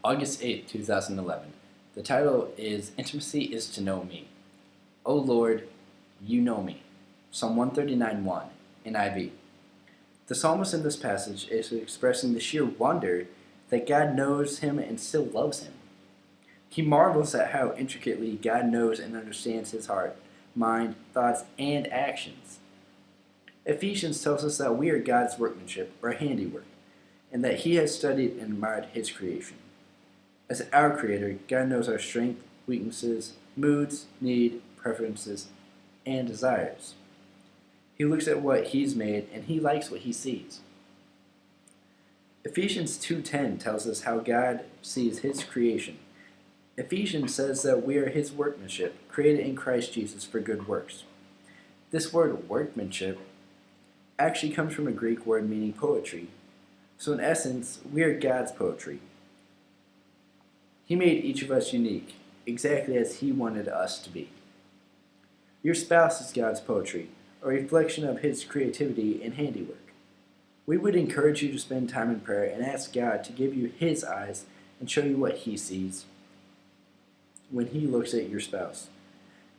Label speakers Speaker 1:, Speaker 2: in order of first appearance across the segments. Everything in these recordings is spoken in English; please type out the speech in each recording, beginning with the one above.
Speaker 1: August 8th, 2011. The title is Intimacy is to Know Me. O Lord, you know me. Psalm 139:1, NIV. The psalmist in this passage is expressing the sheer wonder that God knows him and still loves him. He marvels at how intricately God knows and understands his heart, mind, thoughts, and actions. Ephesians tells us that we are God's workmanship, or handiwork, and that he has studied and admired his creation. As our Creator, God knows our strength, weaknesses, moods, need, preferences, and desires. He looks at what He's made, and He likes what He sees. Ephesians 2:10 tells us how God sees His creation. Ephesians says that we are His workmanship, created in Christ Jesus for good works. This word workmanship actually comes from a Greek word meaning poetry. So in essence, we are God's poetry. He made each of us unique, exactly as He wanted us to be. Your spouse is God's poetry, a reflection of His creativity and handiwork. We would encourage you to spend time in prayer and ask God to give you His eyes and show you what He sees when He looks at your spouse.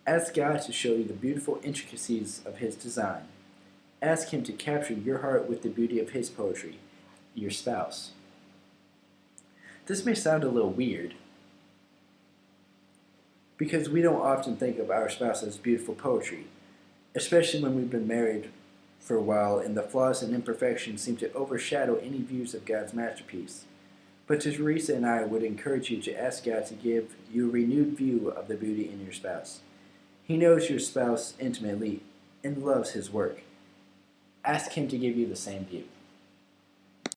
Speaker 1: Ask God to show you the beautiful intricacies of His design. Ask Him to capture your heart with the beauty of His poetry, your spouse. This may sound a little weird, because we don't often think of our spouse as beautiful poetry, especially when we've been married for a while and the flaws and imperfections seem to overshadow any views of God's masterpiece. But Teresa and I would encourage you to ask God to give you a renewed view of the beauty in your spouse. He knows your spouse intimately and loves his work. Ask Him to give you the same view.